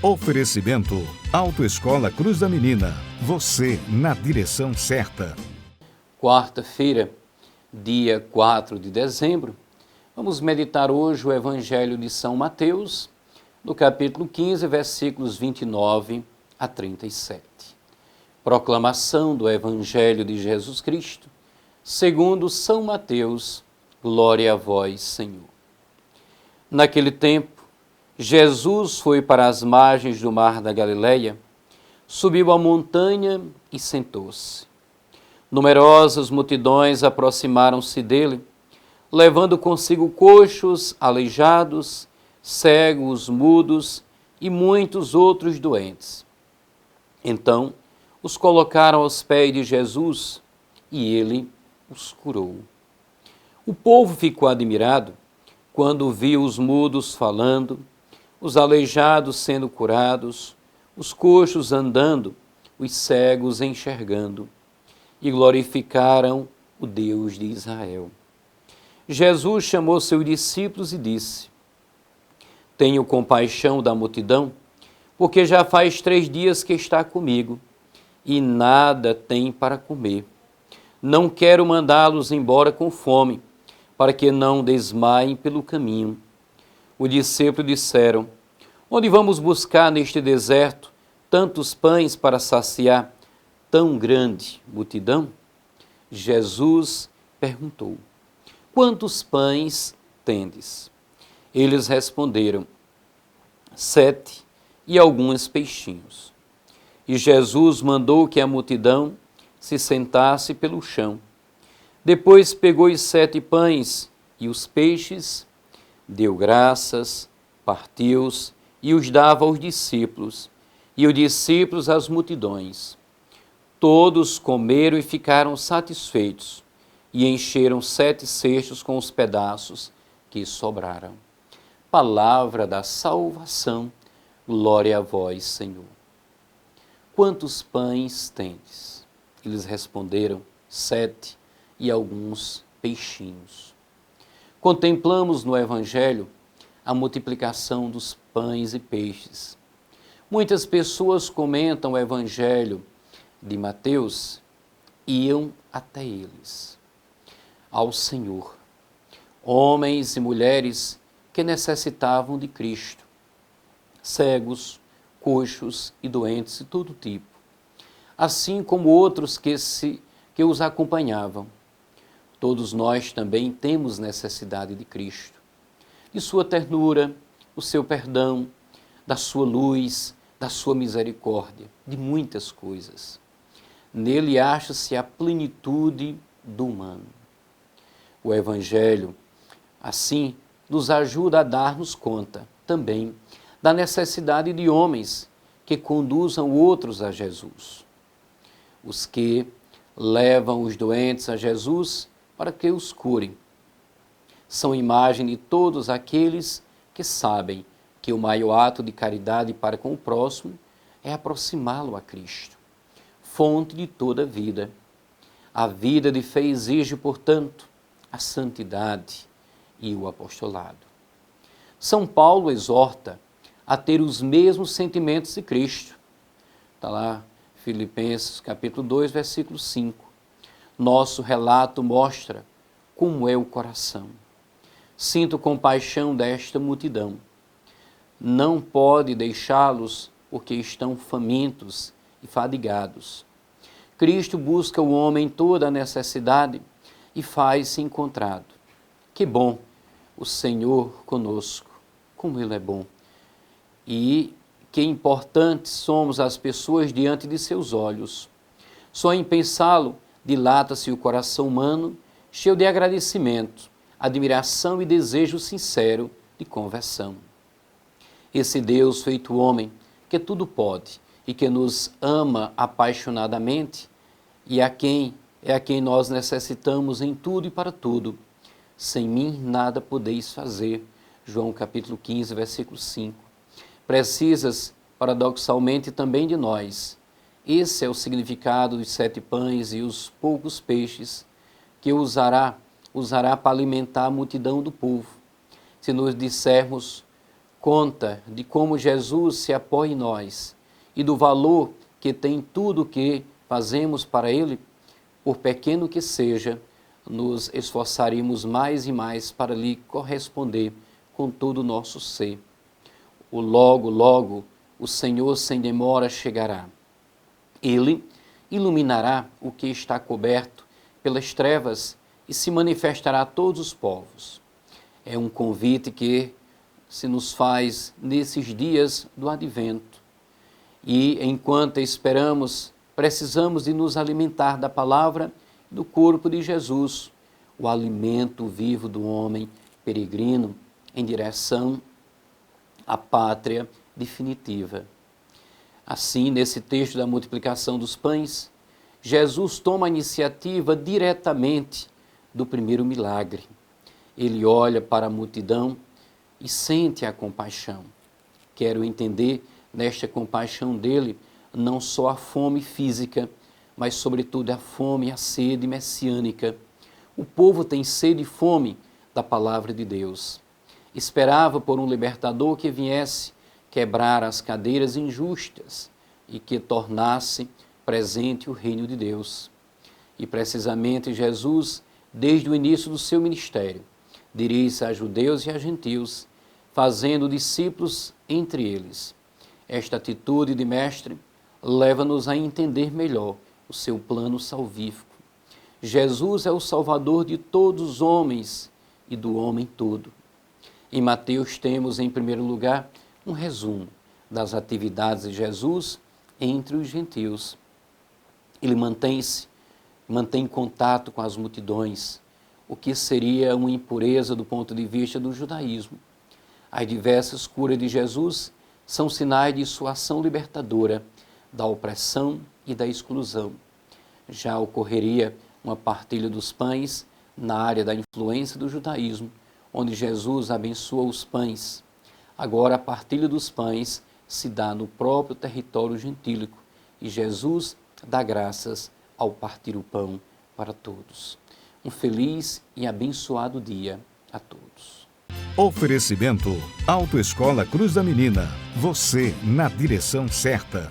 Oferecimento Autoescola Cruz da Menina. Você na direção certa. Quarta-feira, dia 4 de dezembro, vamos meditar hoje o Evangelho de São Mateus, no capítulo 15, versículos 29 a 37. Proclamação do Evangelho de Jesus Cristo, segundo São Mateus. Glória a vós, Senhor. Naquele tempo, Jesus foi para as margens do mar da Galileia, subiu a montanha e sentou-se. Numerosas multidões aproximaram-se dele, levando consigo coxos, aleijados, cegos, mudos e muitos outros doentes. Então, os colocaram aos pés de Jesus e ele os curou. O povo ficou admirado quando viu os mudos falando, os aleijados sendo curados, os coxos andando, os cegos enxergando, e glorificaram o Deus de Israel. Jesus chamou seus discípulos e disse: Tenho compaixão da multidão, porque já faz 3 dias que está comigo, e nada tem para comer. Não quero mandá-los embora com fome, para que não desmaiem pelo caminho. Os discípulos disseram: Onde vamos buscar neste deserto tantos pães para saciar tão grande multidão? Jesus perguntou: Quantos pães tendes? Eles responderam: 7 e alguns peixinhos. E Jesus mandou que a multidão se sentasse pelo chão. Depois pegou os 7 pães e os peixes, deu graças, partiu-os e os dava aos discípulos, e os discípulos às multidões. Todos comeram e ficaram satisfeitos, e encheram 7 cestos com os pedaços que sobraram. Palavra da salvação, glória a vós, Senhor. Quantos pães tendes? Eles responderam: 7 e alguns peixinhos. Contemplamos no Evangelho a multiplicação dos pães e peixes. Muitas pessoas comentam o Evangelho de Mateus e iam até eles, ao Senhor, homens e mulheres que necessitavam de Cristo, cegos, coxos e doentes de todo tipo, assim como outros que os acompanhavam. Todos nós também temos necessidade de Cristo, de sua ternura, do seu perdão, da sua luz, da sua misericórdia, de muitas coisas. Nele acha-se a plenitude do humano. O Evangelho, assim, nos ajuda a dar-nos conta também da necessidade de homens que conduzam outros a Jesus. Os que levam os doentes a Jesus para que os curem. São imagem de todos aqueles que sabem que o maior ato de caridade para com o próximo é aproximá-lo a Cristo, fonte de toda vida. A vida de fé exige, portanto, a santidade e o apostolado. São Paulo exorta a ter os mesmos sentimentos de Cristo. Está lá, Filipenses capítulo 2, versículo 5. Nosso relato mostra como é o coração. Sinto compaixão desta multidão. Não pode deixá-los porque estão famintos e fadigados. Cristo busca o homem em toda a necessidade e faz-se encontrado. Que bom o Senhor conosco, como Ele é bom. E que importantes somos as pessoas diante de seus olhos. Só em pensá-lo, dilata-se o coração humano, cheio de agradecimento, admiração e desejo sincero de conversão. Esse Deus feito homem, que tudo pode e que nos ama apaixonadamente, e é a quem nós necessitamos em tudo e para tudo. Sem mim nada podeis fazer. João capítulo 15, versículo 5. Precisas, paradoxalmente, também de nós. Esse é o significado dos 7 pães e os poucos peixes que usará para alimentar a multidão do povo. Se nos dissermos conta de como Jesus se apoia em nós e do valor que tem tudo o que fazemos para Ele, por pequeno que seja, nos esforçaremos mais e mais para lhe corresponder com todo o nosso ser. O logo, logo, o Senhor sem demora chegará. Ele iluminará o que está coberto pelas trevas e se manifestará a todos os povos. É um convite que se nos faz nesses dias do advento. E enquanto esperamos, precisamos de nos alimentar da palavra do corpo de Jesus, o alimento vivo do homem peregrino em direção à pátria definitiva. Assim, nesse texto da multiplicação dos pães, Jesus toma a iniciativa diretamente do primeiro milagre. Ele olha para a multidão e sente a compaixão. Quero entender nesta compaixão dele não só a fome física, mas sobretudo a fome e a sede messiânica. O povo tem sede e fome da palavra de Deus. Esperava por um libertador que viesse quebrar as cadeiras injustas e que tornasse presente o reino de Deus. E precisamente Jesus, desde o início do seu ministério, dirige-se a judeus e a gentios, fazendo discípulos entre eles. Esta atitude de mestre leva-nos a entender melhor o seu plano salvífico. Jesus é o Salvador de todos os homens e do homem todo. Em Mateus temos, em primeiro lugar, um resumo das atividades de Jesus entre os gentios. Ele mantém contato com as multidões, o que seria uma impureza do ponto de vista do judaísmo. As diversas curas de Jesus são sinais de sua ação libertadora da opressão e da exclusão. Já ocorreria uma partilha dos pães na área da influência do judaísmo, onde Jesus abençoa os pães. Agora a partilha dos pães se dá no próprio território gentílico e Jesus dá graças ao partir o pão para todos. Um feliz e abençoado dia a todos. Oferecimento Autoescola Cruz da Menina. Você na direção certa.